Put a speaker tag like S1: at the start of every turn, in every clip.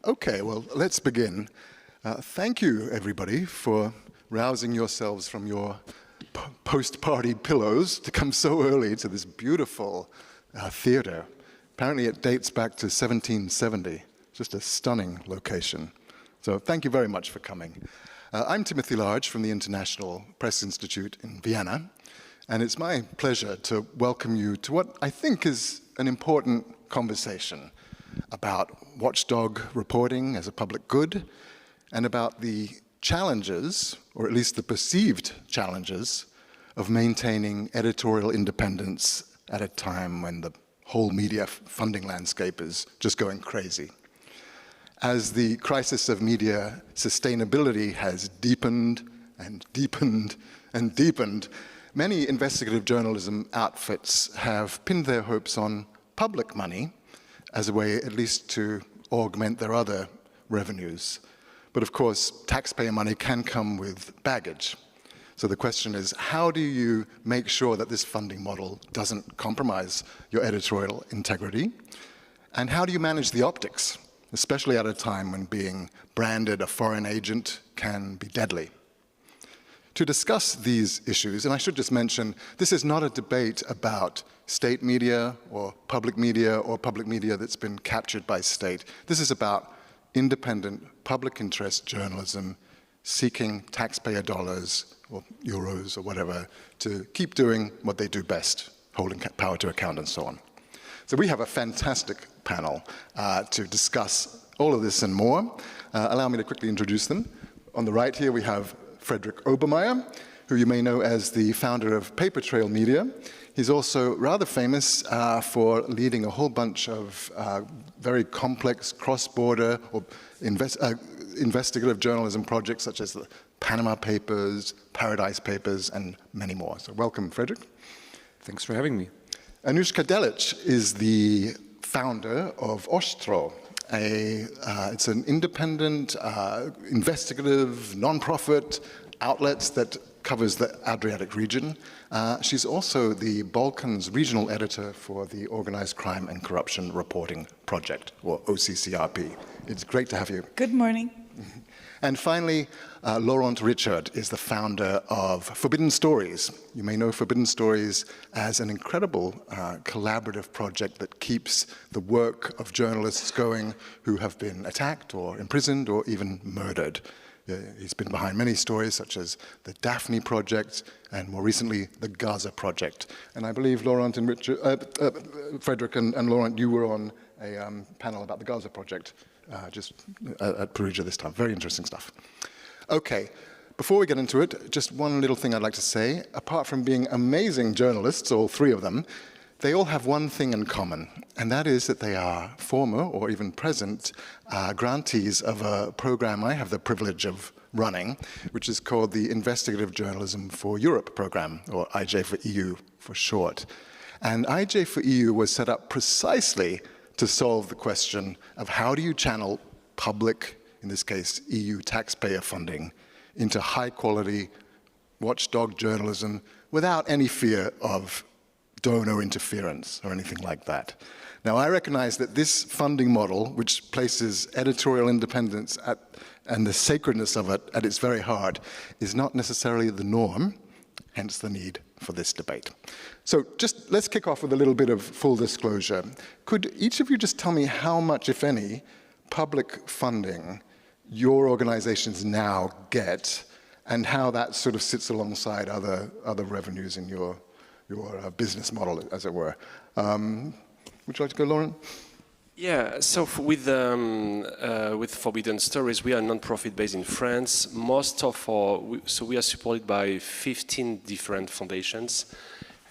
S1: Okay, well, let's begin. Thank you, everybody, for rousing yourselves from your post-party pillows to come so early to this beautiful theater. Apparently, it dates back to 1770. Just a stunning location. So thank you very much for coming. I'm Timothy Large from the International Press Institute in Vienna, and it's my pleasure to welcome you to what I think is an important conversation about watchdog reporting as a public good, and about the challenges, or at least the perceived challenges, of maintaining editorial independence at a time when the whole media funding landscape is just going crazy. As the crisis of media sustainability has deepened and deepened and deepened, many investigative journalism outfits have pinned their hopes on public money as a way at least to augment their other revenues. But of course, taxpayer money can come with baggage. So the question is, how do you make sure that this funding model doesn't compromise your editorial integrity? And how do you manage the optics, especially at a time when being branded a foreign agent can be deadly? To discuss these issues, and I should just mention, this is not a debate about state media or public media that's been captured by state. This is about independent public interest journalism seeking taxpayer dollars or euros or whatever to keep doing what they do best, holding power to account and so on. So we have a fantastic panel to discuss all of this and more. Allow me to quickly introduce them. On the right here we have Frederik Obermaier, who you may know as the founder of Paper Trail Media. He's also rather famous for leading a whole bunch of very complex cross-border or investigative journalism projects such as the Panama Papers, Paradise Papers, and many more. So welcome, Frederik.
S2: Thanks for having me.
S1: Anuska Delic is the founder of Ostro. It's an independent, investigative, non-profit outlet that covers the Adriatic region. She's also the Balkans regional editor for the Organized Crime and Corruption Reporting Project, or OCCRP. It's great to have you.
S3: Good morning.
S1: And finally, Laurent Richard is the founder of Forbidden Stories. You may know Forbidden Stories as an incredible collaborative project that keeps the work of journalists going who have been attacked or imprisoned or even murdered. He's been behind many stories such as the Daphne Project and more recently the Gaza Project. And I believe Laurent and Richard, Frederik and Laurent, you were on a panel about the Gaza Project just at Perugia this time. Very interesting stuff. Okay, before we get into it, just one little thing I'd like to say. Apart from being amazing journalists, all three of them, they all have one thing in common, and that is that they are former or even present grantees of a program I have the privilege of running, which is called the Investigative Journalism for Europe program, or IJ for EU for short. And IJ for EU was set up precisely to solve the question of how do you channel public, in this case EU taxpayer funding, into high-quality watchdog journalism without any fear of donor interference or anything like that. Now, I recognize that this funding model, which places editorial independence and the sacredness of it at its very heart, is not necessarily the norm, hence the need for this debate. So just let's kick off with a little bit of full disclosure. Could each of you just tell me how much, if any, public funding your organizations now get and how that sort of sits alongside other revenues in your business model, as it were? Would you like to go, Laurent?
S4: Yeah, so with Forbidden Stories, we are a non-profit based in France. Most of we are supported by 15 different foundations,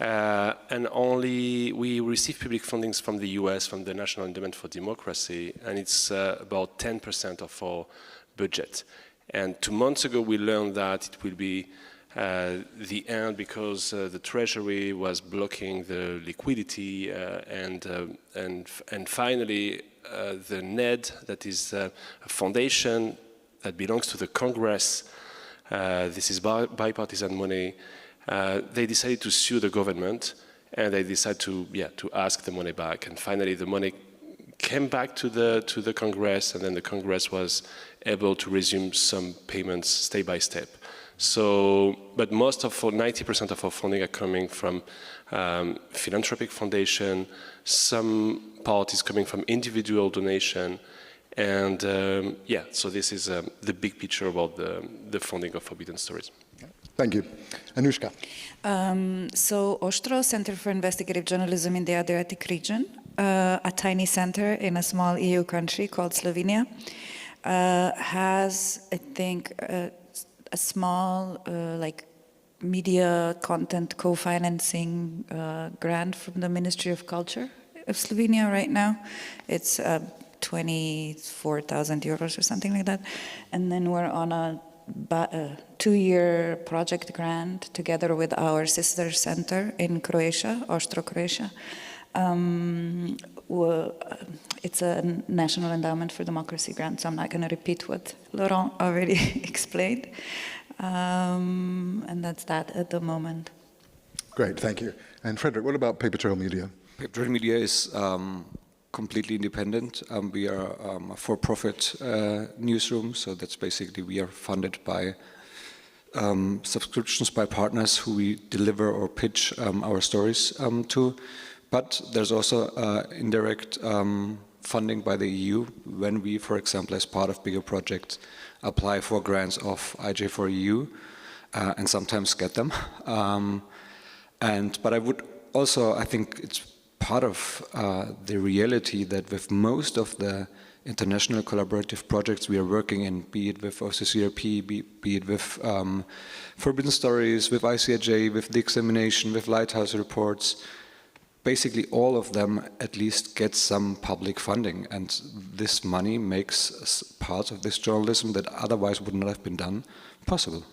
S4: and we receive public fundings from the US, from the National Endowment for Democracy, and it's about 10% of our budget. And 2 months ago, we learned that it will be the end because the Treasury was blocking the liquidity and finally the NED, that is a foundation that belongs to the Congress, this is bipartisan money, they decided to sue the government and they decided to ask the money back, and finally the money came back to the Congress, and then the Congress was able to resume some payments step by step. So, but 90% of our funding are coming from philanthropic foundation, some part is coming from individual donation, and yeah, so this is the big picture about the funding of Forbidden Stories.
S1: Thank you. Anuska.
S3: So Ostro, Center for Investigative Journalism in the Adriatic region, a tiny center in a small EU country called Slovenia, has, I think, a small media content co-financing grant from the Ministry of Culture of Slovenia right now. It's 24,000 euros or something like that. And then we're on a 2-year project grant together with our sister center in Croatia, Ostro, Croatia. It's a National Endowment for Democracy grant, so I'm not going to repeat what Laurent already explained. And that's that at the moment.
S1: Great, thank you. And Frederik, what about Paper Trail Media?
S2: Paper Trail Media is completely independent. We are a for-profit newsroom, so that's basically we are funded by subscriptions by partners who we deliver or pitch our stories to. But there's also indirect funding by the EU when we, for example, as part of bigger projects, apply for grants of IJ4EU and sometimes get them. But I would also, I think it's part of the reality that with most of the international collaborative projects we are working in, be it with OCCRP, be it with Forbidden Stories, with ICIJ, with The Examination, with Lighthouse Reports, basically all of them at least get some public funding, and this money makes part of this journalism that otherwise would not have been done possible.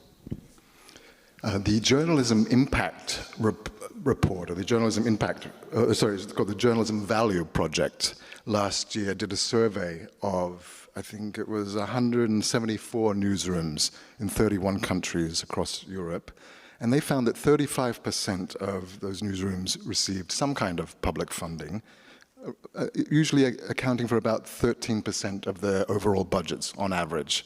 S1: The Journalism Impact Report, or the Journalism Impact, sorry, it's called the Journalism Value Project, last year did a survey of, I think it was 174 newsrooms in 31 countries across Europe. And they found that 35% of those newsrooms received some kind of public funding, usually accounting for about 13% of their overall budgets on average.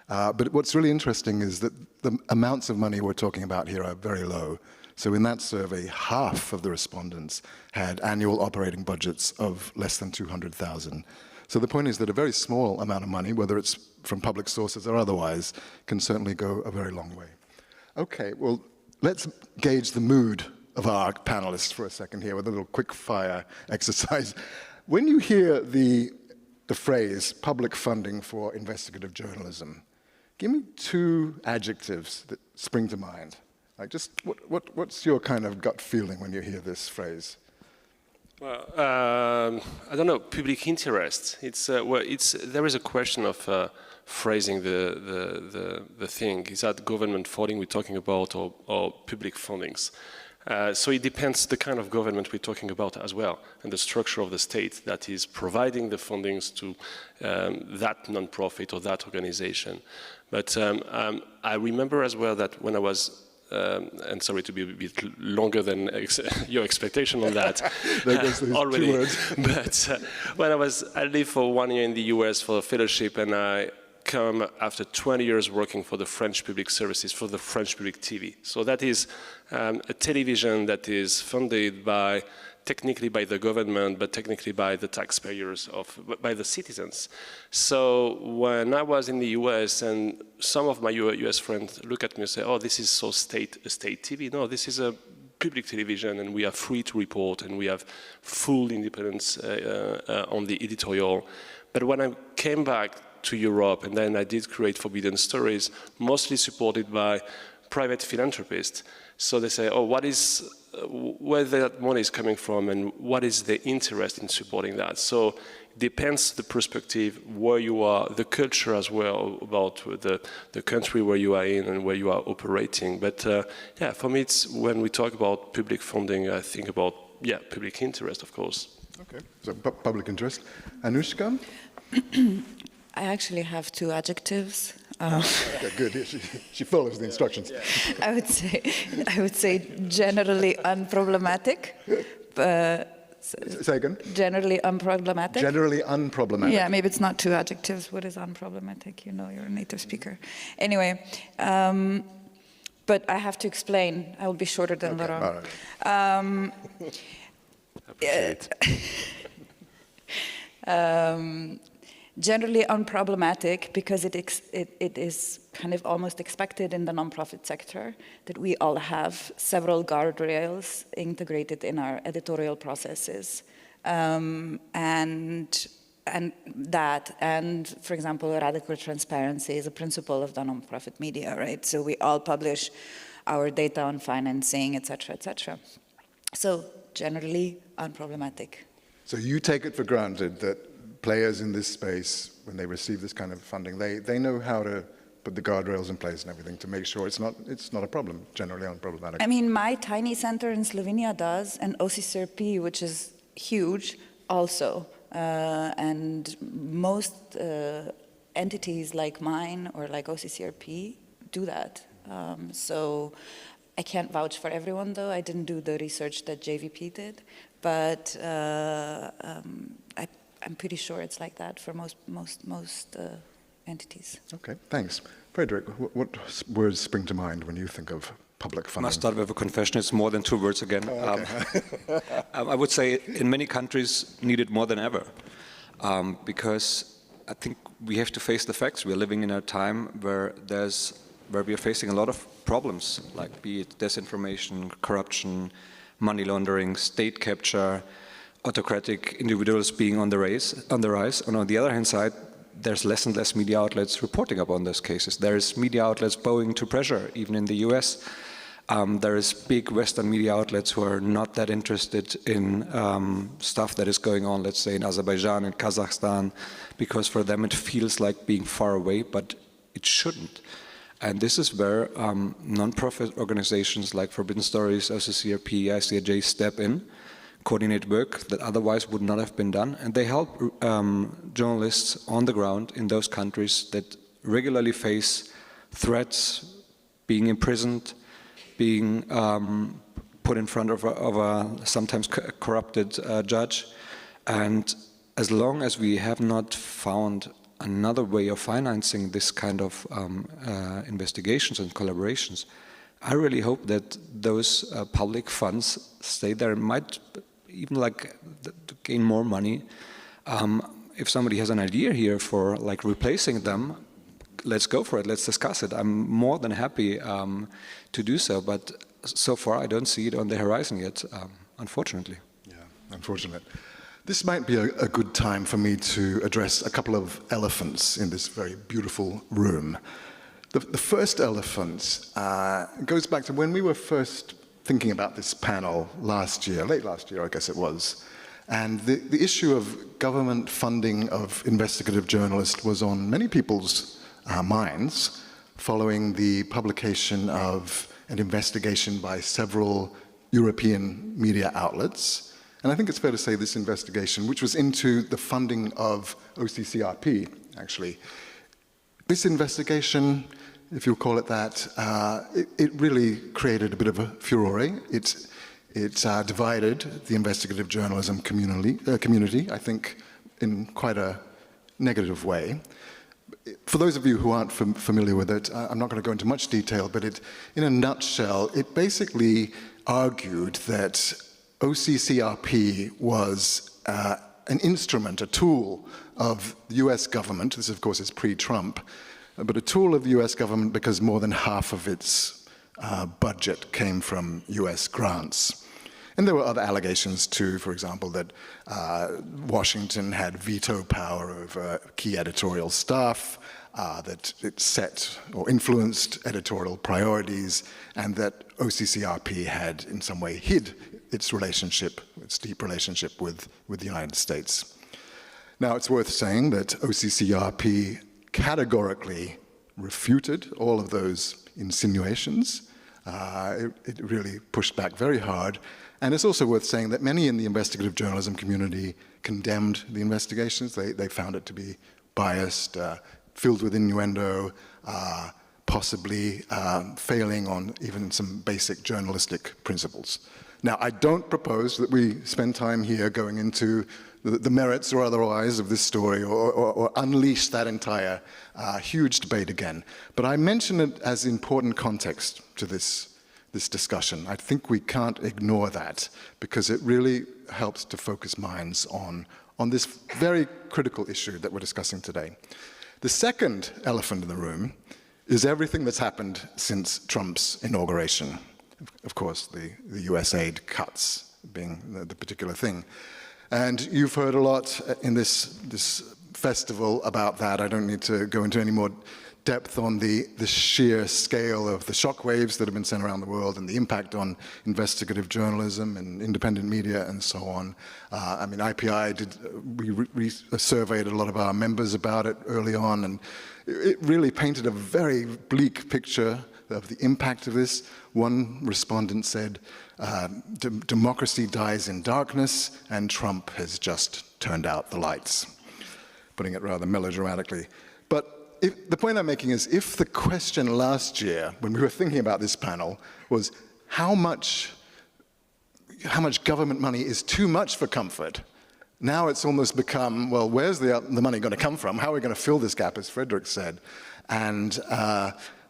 S1: But what's really interesting is that the amounts of money we're talking about here are very low. So in that survey, half of the respondents had annual operating budgets of less than 200,000. So the point is that a very small amount of money, whether it's from public sources or otherwise, can certainly go a very long way. Okay, well, let's gauge the mood of our panelists for a second here with a little quick fire exercise. When you hear the phrase public funding for investigative journalism, give me 2 adjectives that spring to mind. Like just what's your kind of gut feeling when you hear this phrase?
S4: Well, I don't know, public interest. There is a question of phrasing the thing. Is that government funding we're talking about or public fundings? So it depends the kind of government we're talking about as well, and the structure of the state that is providing the fundings to that non-profit or that organization. But I remember as well that when I was and sorry to be a bit longer than your expectation on that already. But when I lived for 1 year in the US for a fellowship, and I come after 20 years working for the French Public Services, for the French Public TV. So that is a television that is funded technically by the government, but technically by the taxpayers, by the citizens. So when I was in the US, and some of my US friends look at me and say, oh, this is so state TV. No, this is a public television, and we are free to report, and we have full independence on the editorial. But when I came back to Europe, and then I did create Forbidden Stories, mostly supported by private philanthropists. So they say, oh, where that money is coming from, and what is the interest in supporting that? So it depends the perspective, where you are, the culture as well, about the country where you are in and where you are operating. But yeah, for me, it's when we talk about public funding, I think about, yeah, public interest, of course.
S1: Okay, so public interest. Anuska?
S3: I actually have 2 adjectives.
S1: Okay, good. She follows the instructions.
S3: Yeah. I would say generally unproblematic.
S1: Say again?
S3: Generally unproblematic.
S1: Generally unproblematic.
S3: Yeah, maybe it's not two adjectives. What is unproblematic? You know, you're a native speaker. Anyway, but I have to explain. I will be shorter than Laurent.
S1: All right.
S4: Appreciate it.
S3: Generally unproblematic because it is kind of almost expected in the nonprofit sector that we all have several guardrails integrated in our editorial processes. And for example, radical transparency is a principle of the nonprofit media, right? So we all publish our data on financing, et cetera, et cetera. So generally unproblematic.
S1: So you take it for granted that players in this space, when they receive this kind of funding, they know how to put the guardrails in place and everything to make sure it's not a problem, generally unproblematic.
S3: I mean, my tiny center in Slovenia does, and OCCRP, which is huge, also. And most entities like mine or like OCCRP do that. So I can't vouch for everyone, though. I didn't do the research that JVP did, but I'm pretty sure it's like that for most entities.
S1: Okay, thanks. Frederik, what words spring to mind when you think of public funding?
S2: Must start with a confession. It's more than 2 words again.
S1: Oh, okay.
S2: I would say in many countries needed more than ever, because I think we have to face the facts. We are living in a time where we are facing a lot of problems, like be it disinformation, corruption, money laundering, state capture, autocratic individuals being on the rise. And on the other hand side, there's less and less media outlets reporting upon those cases. There's media outlets bowing to pressure, even in the US. There is big Western media outlets who are not that interested in stuff that is going on, let's say, in Azerbaijan and Kazakhstan, because for them it feels like being far away, but it shouldn't. And this is where non-profit organizations like Forbidden Stories, OCCRP, ICIJ step in, coordinate work that otherwise would not have been done, and they help journalists on the ground in those countries that regularly face threats, being imprisoned, being put in front of a sometimes corrupted judge. And as long as we have not found another way of financing this kind of investigations and collaborations, I really hope that those public funds stay there and might even like to gain more money. If somebody has an idea here for like replacing them, let's go for it, let's discuss it. I'm more than happy to do so, but so far I don't see it on the horizon yet, unfortunately.
S1: Yeah, unfortunate. This might be a good time for me to address a couple of elephants in this very beautiful room. The first elephant goes back to when we were first thinking about this panel last year, late last year I guess it was, and the issue of government funding of investigative journalists was on many people's minds following the publication of an investigation by several European media outlets. And I think it's fair to say this investigation, which was into the funding of OCCRP, actually. This investigation, if you call it that, it really created a bit of a furore. It divided the investigative journalism community, I think, in quite a negative way. For those of you who aren't familiar with it, I'm not going to go into much detail, but in a nutshell, it basically argued that OCCRP was an instrument, a tool of the US government. This, of course, is pre-Trump, but a tool of the US government because more than half of its budget came from US grants. And there were other allegations too, for example, that Washington had veto power over key editorial staff, that it set or influenced editorial priorities, and that OCCRP had in some way hid its relationship, its deep relationship with the United States. Now, it's worth saying that OCCRP categorically refuted all of those insinuations. It really pushed back very hard. And it's also worth saying that many in the investigative journalism community condemned the investigations. They found it to be biased, filled with innuendo, possibly failing on even some basic journalistic principles. Now, I don't propose that we spend time here going into the merits or otherwise of this story or unleash that entire huge debate again. But I mention it as important context to this discussion. I think we can't ignore that because it really helps to focus minds on this very critical issue that we're discussing today. The second elephant in the room is everything that's happened since Trump's inauguration. Of course, the US aid cuts being the particular thing. And you've heard a lot in this festival about that. I don't need to go into any more depth on the sheer scale of the shockwaves that have been sent around the world and the impact on investigative journalism and independent media and so on. I mean, IPI, we surveyed a lot of our members about it early on, and it really painted a very bleak picture of the impact of this. One respondent said, democracy dies in darkness, and Trump has just turned out the lights, putting it rather melodramatically. But the point I'm making is, if the question last year, when we were thinking about this panel, was how much government money is too much for comfort, now it's almost become, well, where's the money going to come from? How are we going to fill this gap, as Frederik said? And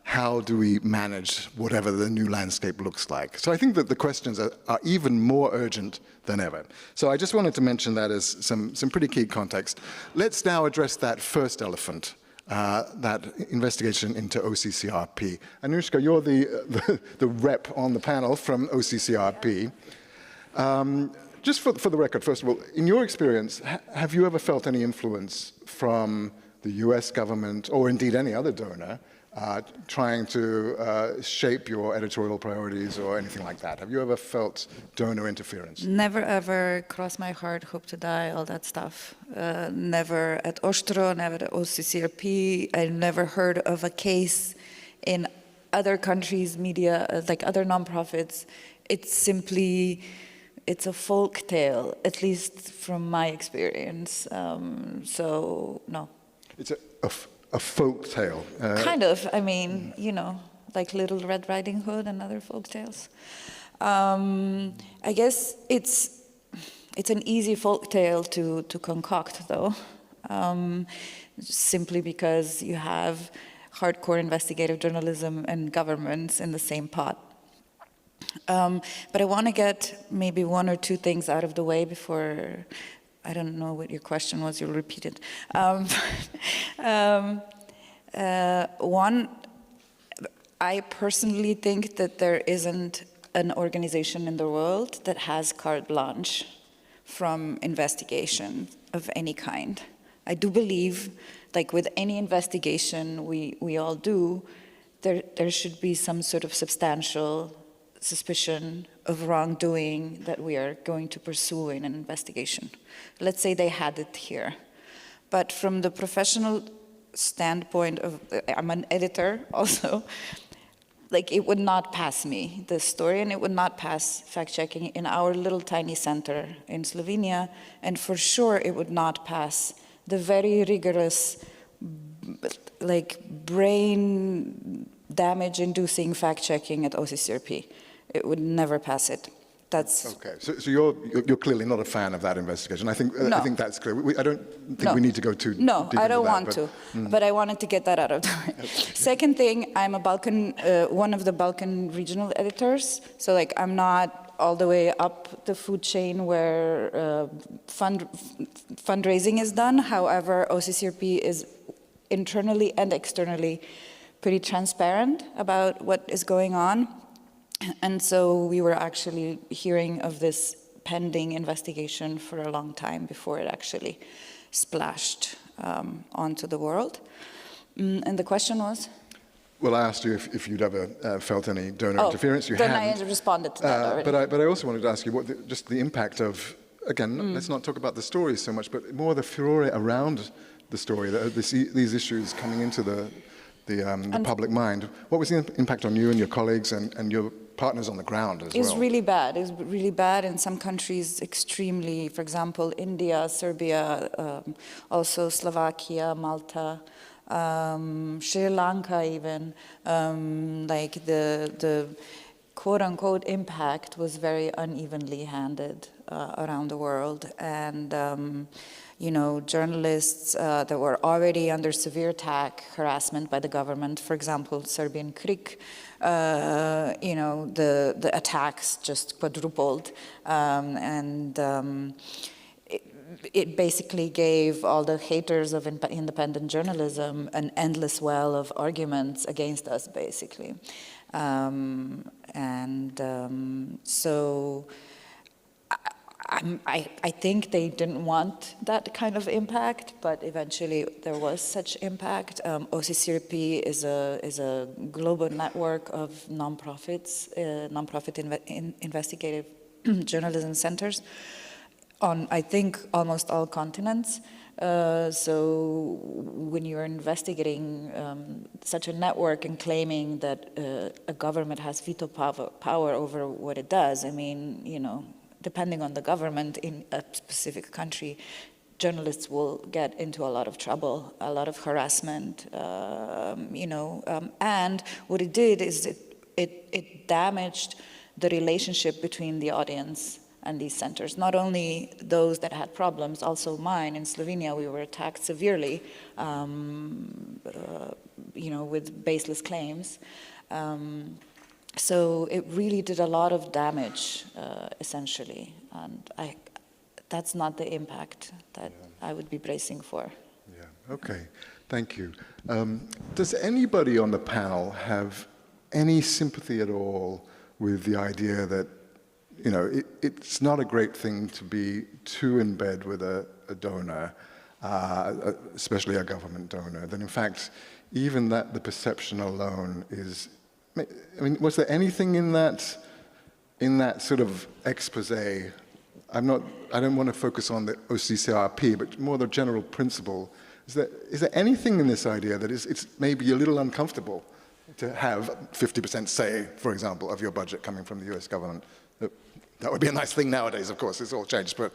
S1: how do we manage whatever the new landscape looks like? So I think that the questions are even more urgent than ever. So I just wanted to mention that as some pretty key context. Let's now address that first elephant, that investigation into OCCRP. Anuska, you're the rep on the panel from OCCRP. Just for the record, first of all, in your experience, have you ever felt any influence from the US government, or indeed any other donor, trying to shape your editorial priorities or anything like that? Have you ever felt donor interference?
S3: Never ever, cross my heart, hope to die, all that stuff. Never at Ostro, never at OCCRP. I never heard of a case in other countries' media, like other nonprofits. It's a folk tale, at least from my experience. So, no.
S1: It's a folk tale.
S3: Kind of. I mean, you know, like Little Red Riding Hood and other folk tales. I guess it's an easy folk tale to concoct, though, simply because you have hardcore investigative journalism and governments in the same pot. But I want to get maybe one or two things out of the way before. I don't know what your question was, you'll repeat it. One, I personally think that there isn't an organization in the world that has carte blanche from investigation of any kind. I do believe, like with any investigation we all do, there should be some sort of substantial suspicion of wrongdoing that we are going to pursue in an investigation. Let's say they had it here. But from the professional standpoint of, I'm an editor also, like it would not pass me, this story, and it would not pass fact-checking in our little tiny center in Slovenia, and for sure it would not pass the very rigorous, like brain damage-inducing fact-checking at OCCRP. It would never pass it. That's
S1: okay. So you're clearly not a fan of that investigation. I think that's clear. I don't think we need to go too deep into that.
S3: I don't want to. But I wanted to get that out of the way. Okay. Second thing, I'm a one of the Balkan regional editors. So like I'm not all the way up the food chain where fundraising is done. However, OCCRP is internally and externally pretty transparent about what is going on. And so we were actually hearing of this pending investigation for a long time before it actually splashed onto the world. And the question was?
S1: Well, I asked you if you'd ever felt any donor interference. You
S3: then
S1: hadn't.
S3: I responded to that already.
S1: But I also wanted to ask you just the impact of, again, let's not talk about the stories so much, but more the furore around the story, these issues coming into the public mind. What was the impact on you and your colleagues and your partners on the ground as well?
S3: It's really bad. It's really bad in some countries, extremely. For example, India, Serbia, also Slovakia, Malta, Sri Lanka even. Like the quote-unquote impact was very unevenly handed around the world. And, you know, journalists that were already under severe attack, harassment by the government, for example, Serbian Krik, you know, the attacks just quadrupled. It basically gave all the haters of independent journalism an endless well of arguments against us, basically. So I think they didn't want that kind of impact, but eventually there was such impact. OCCRP is a global network of nonprofits, nonprofit investigative journalism centers on, I think, almost all continents. So when you're investigating such a network and claiming that a government has veto power over what it does, I mean, you know, depending on the government in a specific country, journalists will get into a lot of trouble, a lot of harassment, you know, and what it did is it damaged the relationship between the audience and these centers, not only those that had problems, also mine. In Slovenia, we were attacked severely, you know, with baseless claims. So it really did a lot of damage, essentially, and that's not the impact that I would be bracing for.
S1: Yeah, okay, thank you. Does anybody on the panel have any sympathy at all with the idea that, you know, it's not a great thing to be too in bed with a donor, especially a government donor, that in fact, even that the perception alone is, I mean, was there anything in that sort of expose? I don't want to focus on the OCCRP, but more the general principle. Is there anything in this idea that it's maybe a little uncomfortable to have 50% say, for example, of your budget coming from the US government? That would be a nice thing nowadays, of course, it's all changed, but...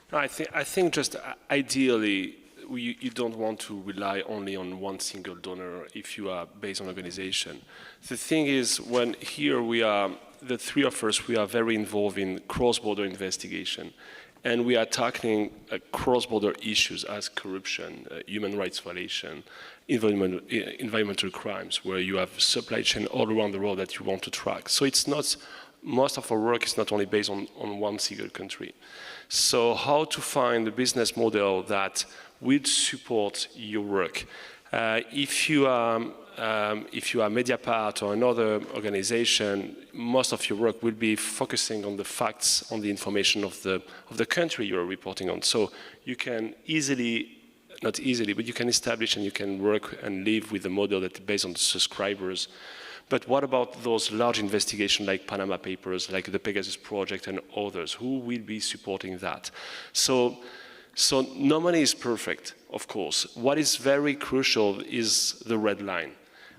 S4: No, I think just ideally, you don't want to rely only on one single donor if you are based on organization. The thing is, when here we are, the three of us, we are very involved in cross-border investigation, and we are tackling cross-border issues as corruption, human rights violation, environmental crimes, where you have supply chain all around the world that you want to track. So it's not, most of our work is not only based on one single country. So how to find a business model that will support your work? If you are Mediapart or another organization, most of your work will be focusing on the facts, on the information of the country you're reporting on. So you can easily, not easily, but you can establish and you can work and live with a model that is based on the subscribers. But what about those large investigations like Panama Papers, like the Pegasus Project and others? Who will be supporting that? So no money is perfect, of course. What is very crucial is the red line.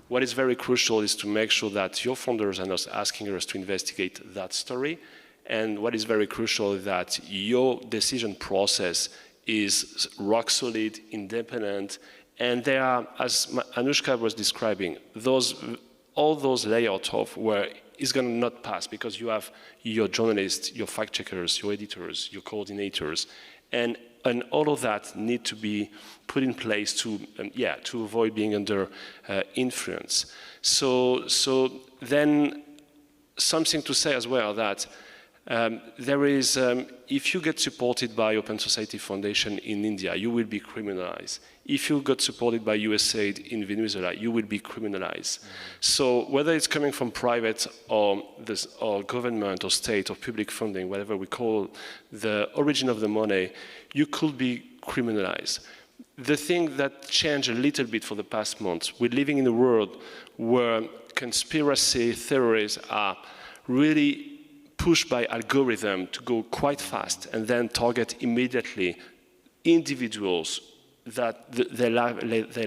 S4: What is very crucial is to make sure that your funders are not asking us to investigate that story. And what is very crucial is that your decision process is rock solid, independent, and there are, as Anuska was describing, all those layers on top where it's going to not pass because you have your journalists, your fact checkers, your editors, your coordinators, and all of that need to be put in place to avoid being under influence. So then something to say as well that there is, if you get supported by Open Society Foundation in India, you will be criminalized. If you got supported by USAID in Venezuela, you will be criminalized. So whether it's coming from private or government or state or public funding, whatever we call the origin of the money, you could be criminalized. The thing that changed a little bit for the past months, we're living in a world where conspiracy theories are really pushed by algorithm to go quite fast and then target immediately individuals that their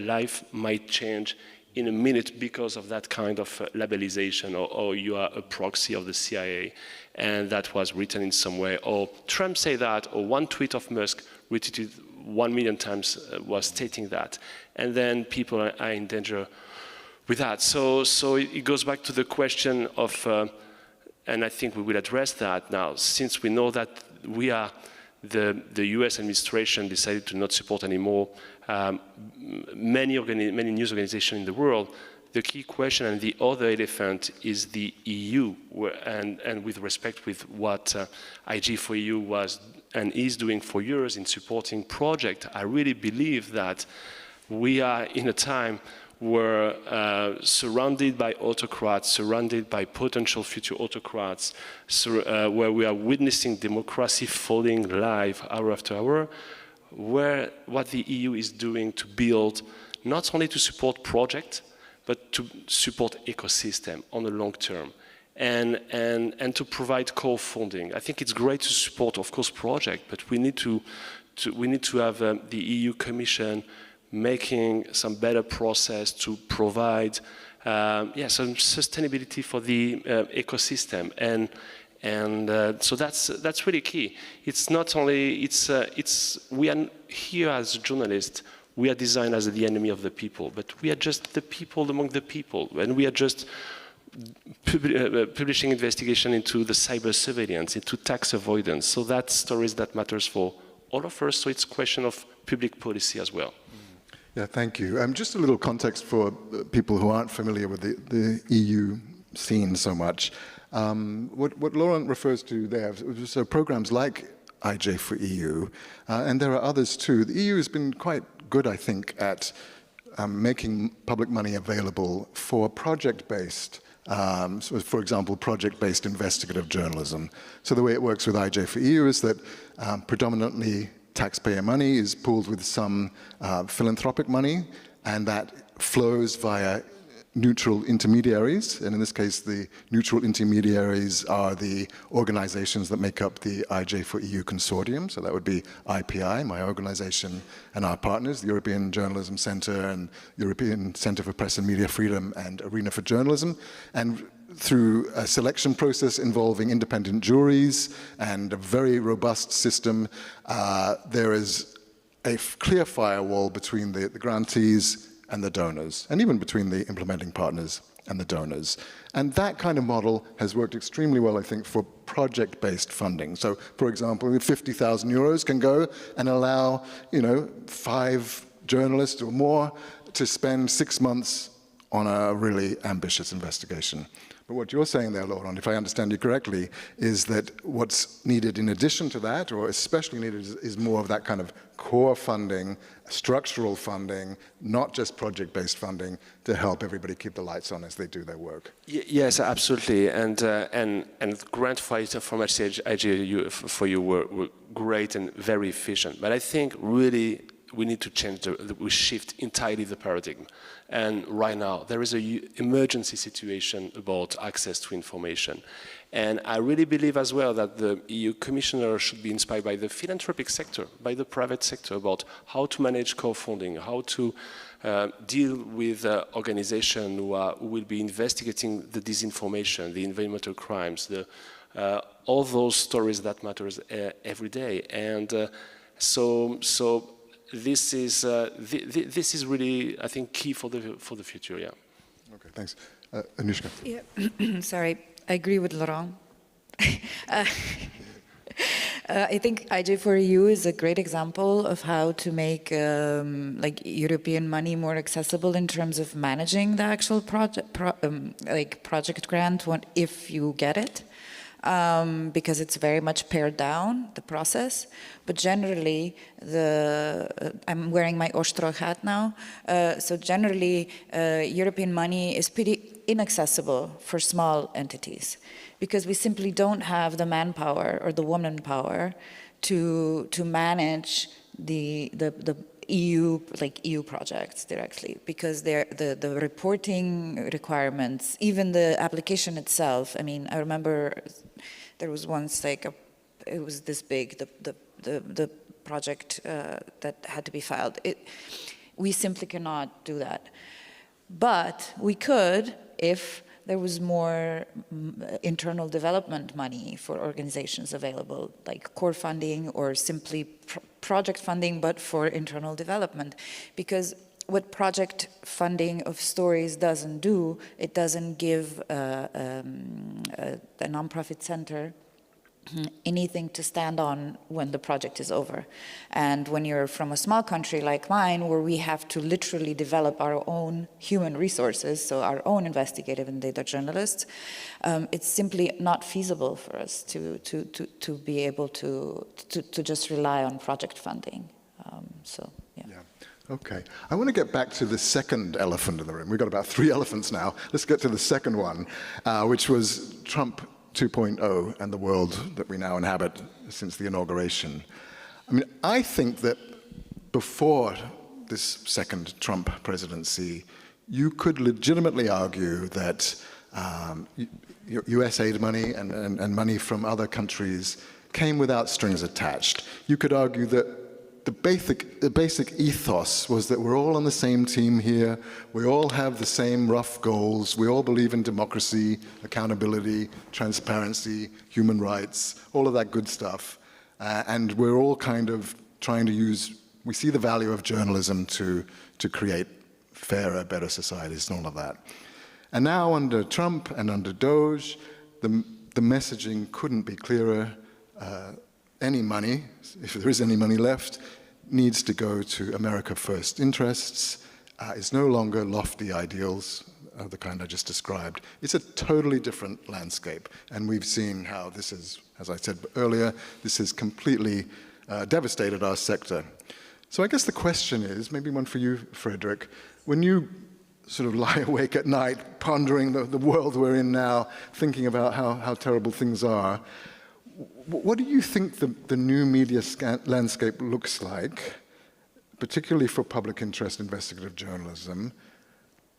S4: life might change in a minute because of that kind of labelization, or you are a proxy of the CIA, and that was written in some way, or Trump say that, or one tweet of Musk retweeted 1 million times was stating that, and then people are in danger with that. So it goes back to the question of and I think we will address that now, since we know that we are, the US administration decided to not support anymore many news organizations in the world. The key question and the other elephant is the EU, and with respect with what IG4EU was and is doing for years in supporting projects, I really believe that we are in a time where surrounded by autocrats, surrounded by potential future autocrats, where we are witnessing democracy falling live hour after hour, where what the EU is doing to build, not only to support projects, but to support ecosystem on the long term, and to provide core funding. I think it's great to support, of course, projects, but we need to have the EU Commission making some better process to provide some sustainability for the ecosystem, and so that's really key. It's not only we are here as journalists. We are designed as the enemy of the people, but we are just the people among the people, and we are just publishing investigation into the cyber surveillance, into tax avoidance. So that's stories that matters for all of us. So it's a question of public policy as well.
S1: Yeah, thank you. Just a little context for people who aren't familiar with the EU scene so much. What Laurent refers to there, so programs like IJ4EU, and there are others too. The EU has been quite good, I think, at making public money available for project-based, so for example, project-based investigative journalism. So the way it works with IJ4EU is that predominantly taxpayer money is pooled with some philanthropic money, and that flows via neutral intermediaries, and in this case the neutral intermediaries are the organizations that make up the IJ4EU consortium, so that would be IPI, my organization, and our partners, the European Journalism Centre and European Centre for Press and Media Freedom and Arena for Journalism, and through a selection process involving independent juries and a very robust system, there is a clear firewall between the grantees and the donors, and even between the implementing partners and the donors. And that kind of model has worked extremely well, I think, for project-based funding. So, for example, 50,000 euros can go and allow, 5 journalists or more to spend 6 months on a really ambitious investigation. But what you're saying there, Laurent, if I understand you correctly, is that what's needed in addition to that, or especially needed, is more of that kind of core funding, structural funding, not just project-based funding, to help everybody keep the lights on as they do their work.
S4: Yes, absolutely. And grant fighter from IJ for you were great and very efficient. But I think really we need to change, we shift entirely the paradigm. And right now, there is an emergency situation about access to information. And I really believe as well that the EU Commissioner should be inspired by the philanthropic sector, by the private sector, about how to manage co-funding, how to deal with organizations who will be investigating the disinformation, the environmental crimes, all those stories that matters every day. And so this is really, I think, key for the future. Yeah.
S1: Okay, thanks, Anuska.
S3: Yeah, sorry, I agree with Laurent. I think IJ4EU is a great example of how to make European money more accessible in terms of managing the actual project grant if you get it. Because it's very much pared down, the process. But generally, I'm wearing my Ostro hat now, so generally, European money is pretty inaccessible for small entities, because we simply don't have the manpower or the woman power to manage the EU projects directly, because the reporting requirements, even the application itself. I mean, I remember there was once it was this big, the project that had to be filed. We simply cannot do that. But we could if there was more internal development money for organizations available, like core funding or simply project funding, but for internal development. Because what project funding of stories doesn't do, it doesn't give a nonprofit center anything to stand on when the project is over. And when you're from a small country like mine, where we have to literally develop our own human resources, so our own investigative and data journalists, it's simply not feasible for us to be able to just rely on project funding. So, yeah.
S1: Okay, I want to get back to the second elephant in the room. We've got about 3 elephants now. Let's get to the second one, which was Trump 2.0 and the world that we now inhabit since the inauguration. I mean, I think that before this second Trump presidency, you could legitimately argue that US aid money and money from other countries came without strings attached. You could argue that the basic ethos was that we're all on the same team here, we all have the same rough goals, we all believe in democracy, accountability, transparency, human rights, all of that good stuff. And we're all kind of trying to we see the value of journalism to create fairer, better societies and all of that. And now under Trump and under Doge, the messaging couldn't be clearer. Any money, if there is any money left, needs to go to America First interests. It's no longer lofty ideals of the kind I just described. It's a totally different landscape. And we've seen how this is, as I said earlier, this has completely devastated our sector. So I guess the question is, maybe one for you, Frederik, when you sort of lie awake at night pondering the world we're in now, thinking about how terrible things are, what do you think the new media landscape looks like, particularly for public interest investigative journalism,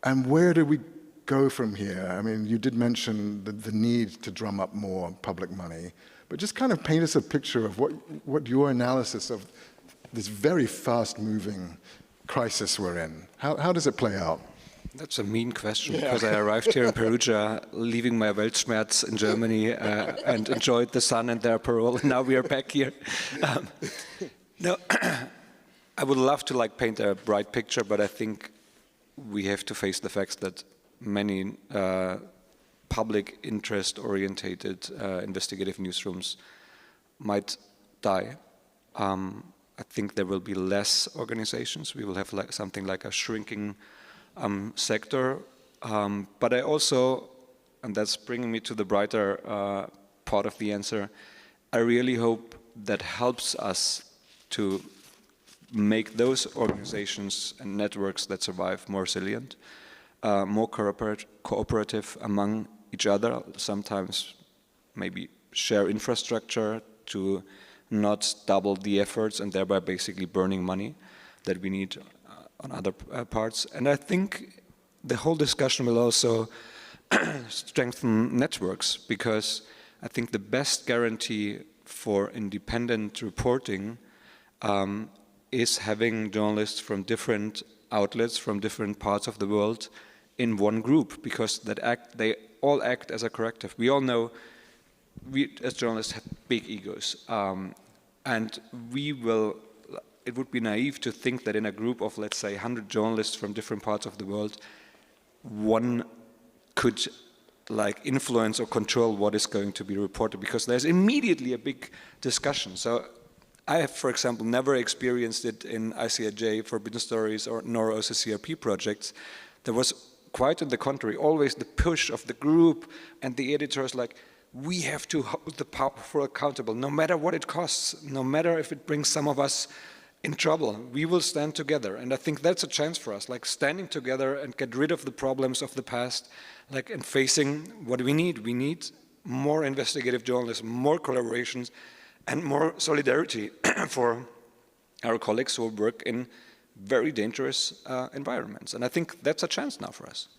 S1: and where do we go from here? I mean, you did mention the need to drum up more public money, but just kind of paint us a picture of what your analysis of this very fast-moving crisis we're in. How does it play out?
S2: That's a mean question, because I arrived here in Perugia, leaving my Weltschmerz in Germany, and enjoyed the sun and the Aperol, and now we are back here. No, I would love to paint a bright picture, but I think we have to face the facts that many public interest-orientated investigative newsrooms might die. I think there will be less organizations. We will have something like a shrinking sector, but I also, and that's bringing me to the brighter part of the answer, I really hope that helps us to make those organizations and networks that survive more resilient, more cooperative among each other, sometimes maybe share infrastructure to not double the efforts and thereby basically burning money that we need on other parts. And I think the whole discussion will also strengthen networks, because I think the best guarantee for independent reporting is having journalists from different outlets, from different parts of the world in one group, because they all act as a corrective. We all know we as journalists have big egos, and it would be naive to think that in a group of, let's say, 100 journalists from different parts of the world, one could influence or control what is going to be reported, because there's immediately a big discussion. So I have, for example, never experienced it in ICIJ, Forbidden Stories, nor OCCRP projects. There was quite on the contrary, always the push of the group and the editors we have to hold the powerful accountable, no matter what it costs, no matter if it brings some of us in trouble. We will stand together. And I think that's a chance for us, standing together and get rid of the problems of the past, and facing what we need. We need more investigative journalism, more collaborations, and more solidarity for our colleagues who work in very dangerous environments. And I think that's a chance now for us.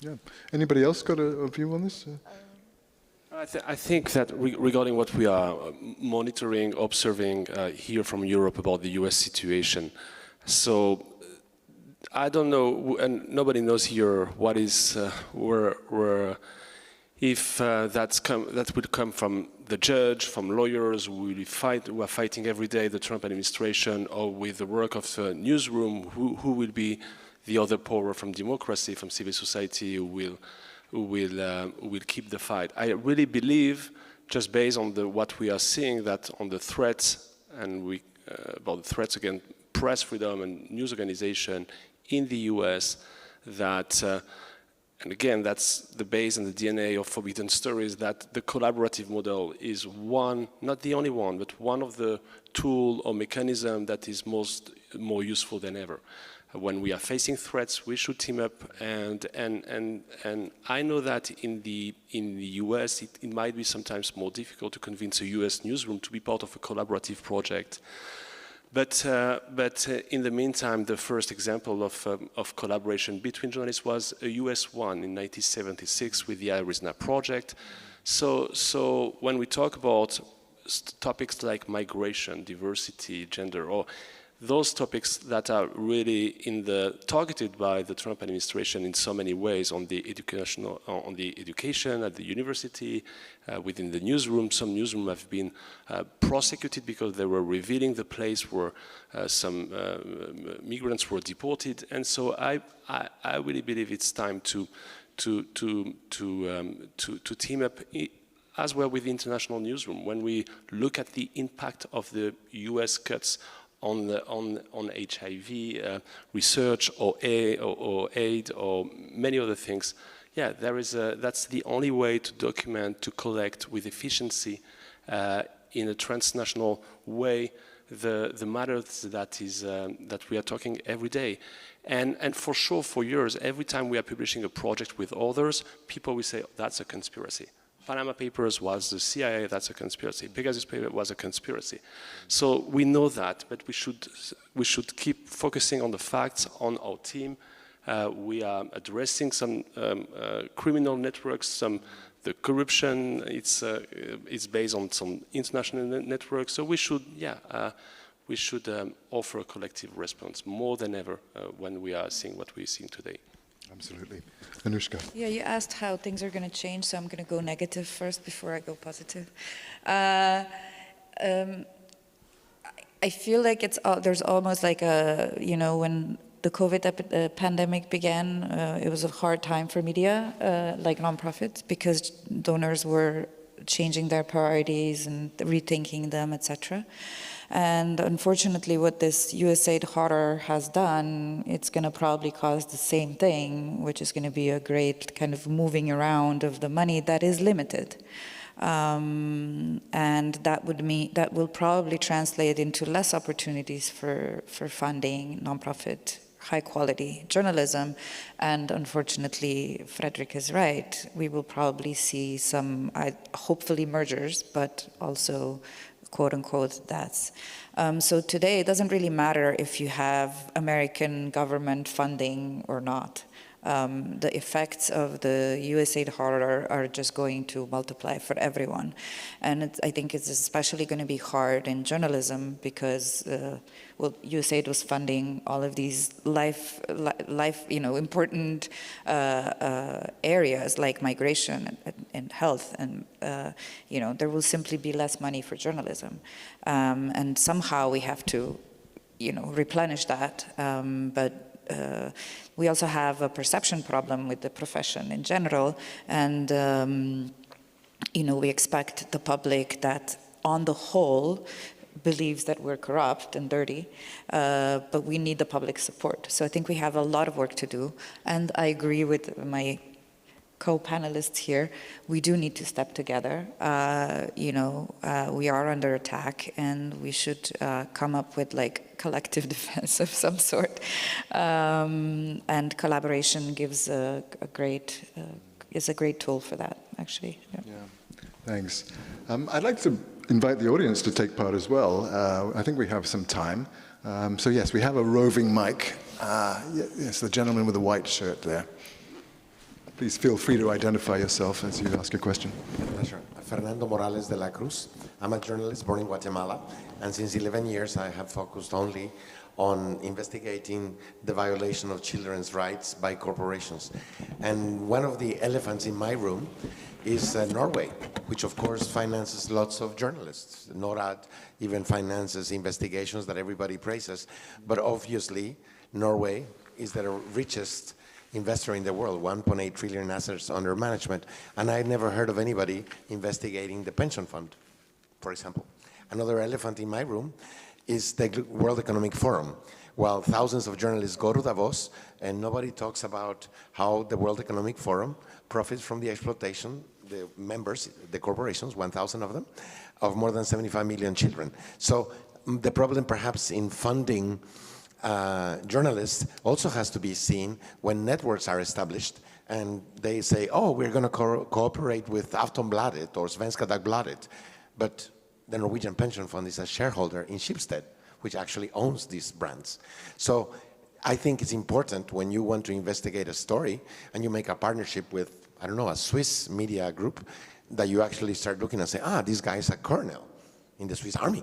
S1: Yeah. Anybody else got a view on this?
S4: I think that regarding what we are monitoring, observing here from Europe about the US situation, so I don't know, and nobody knows here what is, where if that will come from the judge, from lawyers who are fighting every day the Trump administration, or with the work of the newsroom, who will be the other power from democracy, from civil society, who will keep the fight. I really believe, just based on what we are seeing, that on the threats and about the threats against press freedom and news organization in the U.S., that. And again, that's the base and the DNA of Forbidden Stories, that the collaborative model is one, not the only one, but one of the tool or mechanism that is more useful than ever. When we are facing threats, we should team up, and I know that in the US, it might be sometimes more difficult to convince a US newsroom to be part of a collaborative project. But in the meantime, the first example of collaboration between journalists was a US one in 1976 with the Arizona Project. So when we talk about topics like migration, diversity, gender, or those topics that are really targeted by the Trump administration in so many ways on the education at the university, within the newsroom. Some newsrooms have been prosecuted because they were revealing the place where some migrants were deported. And so I really believe it's time to team up as well with the international newsroom. When we look at the impact of the U.S. cuts on HIV research or aid or many other things, yeah, that's the only way to document, to collect with efficiency in a transnational way the matters that we are talking every day. And for sure, for years, every time we are publishing a project with others, people will say, oh, that's a conspiracy. Panama Papers was the CIA, that's a conspiracy. Pegasus Paper was a conspiracy. So we know that, but we should keep focusing on the facts on our team. We are addressing some criminal networks, the corruption. It's based on some international networks. So we should, offer a collective response more than ever when we are seeing what we're seeing today.
S1: Absolutely. Anuska.
S3: Yeah, you asked how things are going to change, so I'm going to go negative first before I go positive. I feel like there's almost like when the COVID pandemic began, it was a hard time for media, like nonprofits, because donors were changing their priorities and rethinking them, etc. And unfortunately, what this USAID horror has done, it's going to probably cause the same thing, which is going to be a great kind of moving around of the money that is limited. And that will probably translate into less opportunities for funding nonprofit, high-quality journalism. And unfortunately, Frederik is right. We will probably see some, hopefully, mergers, but also quote-unquote deaths. So today, it doesn't really matter if you have American government funding or not. The effects of the USAID horror are just going to multiply for everyone. And I think it's especially going to be hard in journalism because, USAID was funding all of these important areas like migration and health, and there will simply be less money for journalism. And somehow we have to, replenish that. But we also have a perception problem with the profession in general, and we expect the public that, on the whole, believes that we're corrupt and dirty, but we need the public support. So I think we have a lot of work to do, and I agree with my co-panelists here. We do need to step together. We are under attack, and we should come up with collective defense of some sort. And collaboration gives is a great tool for that, actually. Yeah.
S1: Thanks. I'd like to invite the audience to take part as well. I think we have some time. So yes, we have a roving mic. Yes, the gentleman with the white shirt there. Please feel free to identify yourself as you ask a question.
S5: Sure. Fernando Morales de la Cruz. I'm a journalist born in Guatemala, and since 11 years I have focused only on investigating the violation of children's rights by corporations. And one of the elephants in my room is Norway, which of course finances lots of journalists. NORAD even finances investigations that everybody praises. But obviously, Norway is the richest investor in the world, 1.8 trillion assets under management. And I never heard of anybody investigating the pension fund, for example. Another elephant in my room is the World Economic Forum. While thousands of journalists go to Davos, and nobody talks about how the World Economic Forum profits from the exploitation, the members, the corporations, 1,000 of them, of more than 75 million children. So the problem perhaps in funding journalists also has to be seen when networks are established and they say, oh, we're going to cooperate with Aftonbladet or Svenska Dagbladet, but the Norwegian pension fund is a shareholder in Schibsted, which actually owns these brands. So I think it's important when you want to investigate a story and you make a partnership with, I don't know, a Swiss media group, that you actually start looking and say, this guy is a colonel in the Swiss army,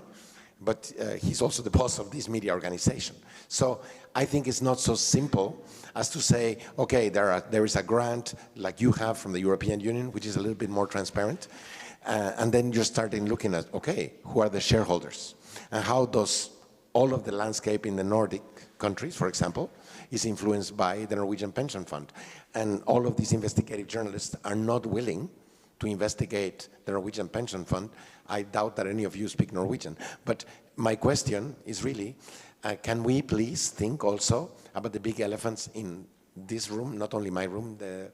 S5: but he's also the boss of this media organization. So I think it's not so simple as to say, okay, there is a grant like you have from the European Union, which is a little bit more transparent, and then you're starting looking at, okay, who are the shareholders? And how does all of the landscape in the Nordic countries, for example, is influenced by the Norwegian pension fund. And all of these investigative journalists are not willing to investigate the Norwegian pension fund. I doubt that any of you speak Norwegian. But my question is really, can we please think also about the big elephants in this room, not only my room, the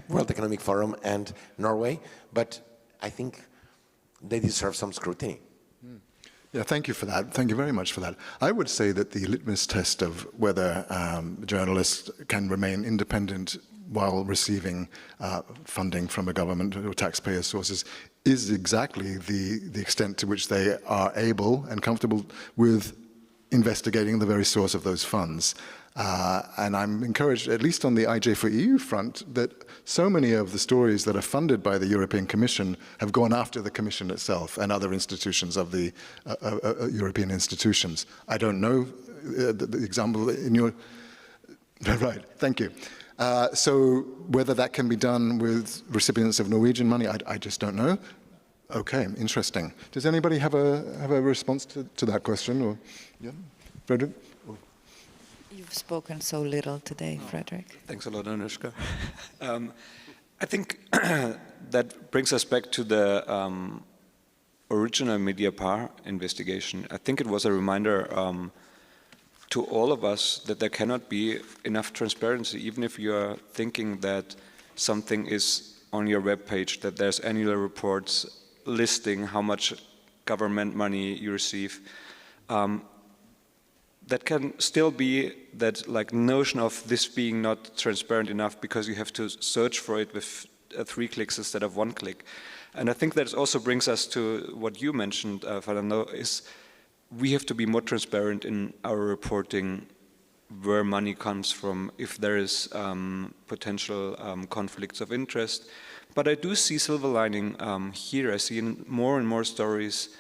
S5: World Economic Forum and Norway, but I think they deserve some scrutiny.
S1: Yeah, thank you for that. Thank you very much for that. I would say that the litmus test of whether journalists can remain independent while receiving funding from a government or taxpayer sources is exactly the extent to which they are able and comfortable with investigating the very source of those funds. And I'm encouraged, at least on the IJ4EU front, that so many of the stories that are funded by the European Commission have gone after the Commission itself and other institutions of the European institutions. I don't know the example in your... Right, thank you. So whether that can be done with recipients of Norwegian money, I just don't know. Okay, interesting. Does anybody have a response to that question? Or, yeah, Frederik?
S3: You've spoken so little today, Frederik.
S2: Thanks a lot, Anuska. I think that brings us back to the original Mediapar investigation. I think it was a reminder to all of us that there cannot be enough transparency, even if you are thinking that something is on your webpage, that there's annual reports listing how much government money you receive. That can still be that like notion of this being not transparent enough because you have to search for it with 3 clicks instead of 1 click. And I think that also brings us to what you mentioned, Fernando, is we have to be more transparent in our reporting where money comes from, if there is potential conflicts of interest. But I do see silver lining here. I see in more and more stories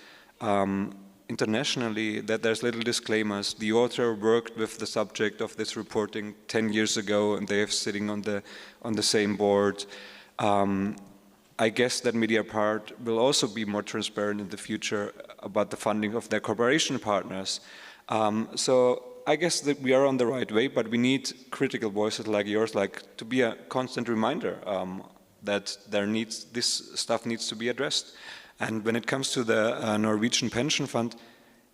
S2: internationally that there's little disclaimers. The author worked with the subject of this reporting 10 years ago and they're sitting on the same board. I guess that Mediapar will also be more transparent in the future about the funding of their cooperation partners. So I guess that we are on the right way, but we need critical voices like yours, like to be a constant reminder that this stuff needs to be addressed. And when it comes to the Norwegian pension fund,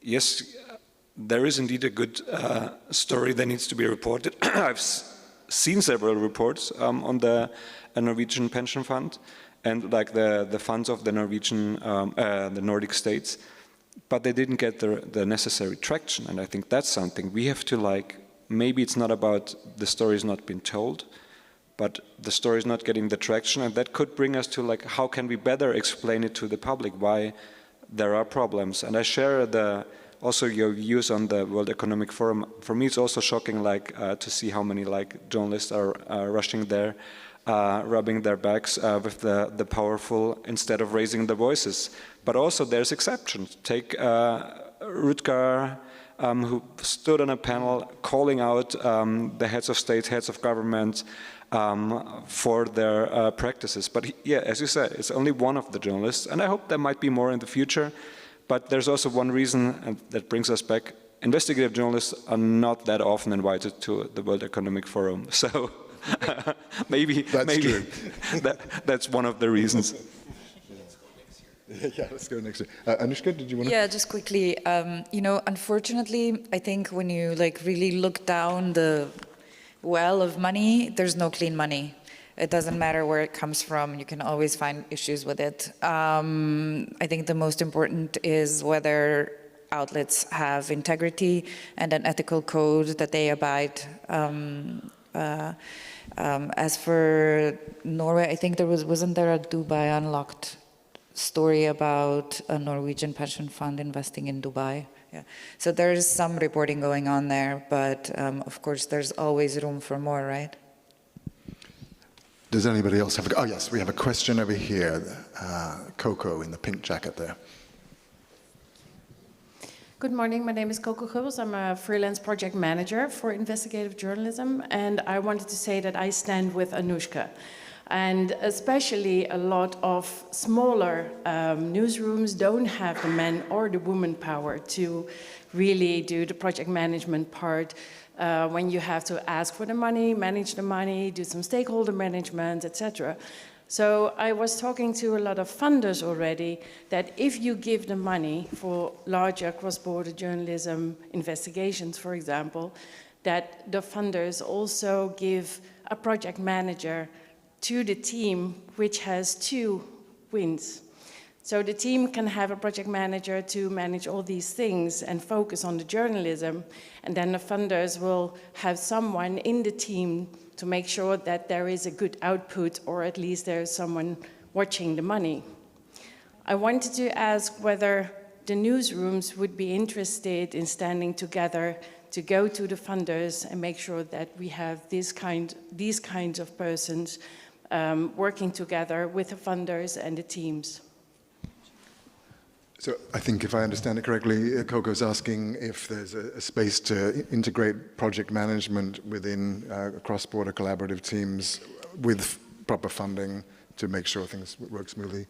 S2: yes, there is indeed a good story that needs to be reported. I've seen several reports on the Norwegian pension fund and like the funds of the Norwegian, the Nordic states, but they didn't get the necessary traction. And I think that's something we have to maybe it's not about the story's not been told, but the story is not getting the traction, and that could bring us to how can we better explain it to the public, why there are problems. And I share also your views on the World Economic Forum. For me, it's also shocking to see how many journalists are rushing there, rubbing their backs with the powerful instead of raising their voices. But also there's exceptions. Take Rutger, who stood on a panel calling out the heads of state, heads of government, for their practices. But yeah, as you said, it's only one of the journalists, and I hope there might be more in the future. But there's also one reason, and that brings us back. Investigative journalists are not that often invited to the World Economic Forum, so maybe that's one of the reasons.
S1: Yeah, let's go next year. Anuska, did you want to?
S3: Yeah, just quickly. You know, unfortunately, I think when you like really look down the well of money, there's no clean money. It doesn't matter where it comes from. You can always find issues with it. I think the most important is whether outlets have integrity and an ethical code that they abide. As for Norway, I think wasn't there a Dubai Unlocked story about a Norwegian pension fund investing in Dubai? Yeah. So there's some reporting going on there, but of course there's always room for more, right?
S1: Does anybody else have oh yes, we have a question over here. Coco in the pink jacket there.
S6: Good morning, my name is Coco Gubbels. I'm a freelance project manager for investigative journalism, and I wanted to say that I stand with Anuska. And especially a lot of smaller newsrooms don't have the men or the woman power to really do the project management part when you have to ask for the money, manage the money, do some stakeholder management, etc. So I was talking to a lot of funders already that if you give the money for larger cross-border journalism investigations, for example, that the funders also give a project manager to the team which has 2 wins. So the team can have a project manager to manage all these things and focus on the journalism, and then the funders will have someone in the team to make sure that there is a good output, or at least there is someone watching the money. I wanted to ask whether the newsrooms would be interested in standing together to go to the funders and make sure that we have these kinds of persons working together with the funders and the teams.
S1: So I think if I understand it correctly, Coco's asking if there's a space to integrate project management within cross-border collaborative teams with proper funding to make sure things work smoothly.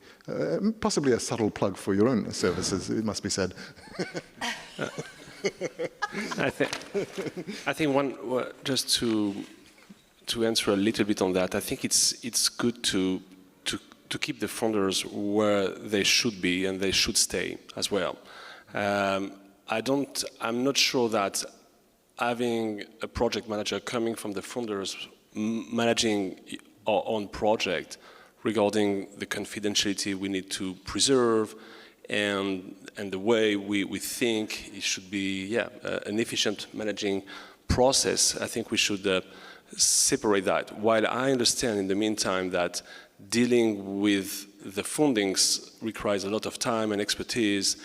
S1: Possibly a subtle plug for your own services, it must be said.
S4: I think just to answer a little bit on that, I think it's good to keep the funders where they should be and they should stay as well. I'm not sure that having a project manager coming from the funders managing our own project regarding the confidentiality we need to preserve and the way we think it should be an efficient managing process. I think we should separate that. While I understand in the meantime that dealing with the fundings requires a lot of time and expertise,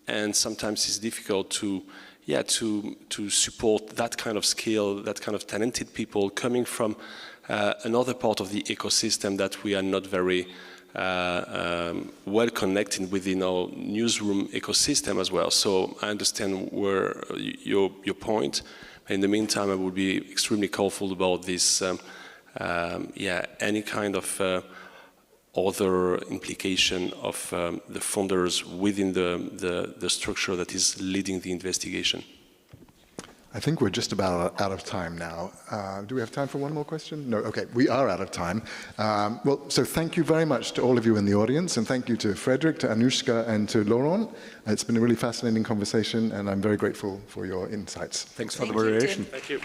S4: and sometimes it's difficult to support that kind of skill, that kind of talented people coming from another part of the ecosystem that we are not very well connected within our newsroom ecosystem as well. So I understand where your point. In the meantime, I would be extremely careful about this. Any kind of other implication of the funders within the structure that is leading the investigation.
S1: I think we're just about out of time now. Do we have time for one more question? No, okay, we are out of time. So thank you very much to all of you in the audience, and thank you to Frederik, to Anuska, and to Laurent. It's been a really fascinating conversation, and I'm very grateful for your insights.
S2: Thanks for the moderation.
S4: Thank you.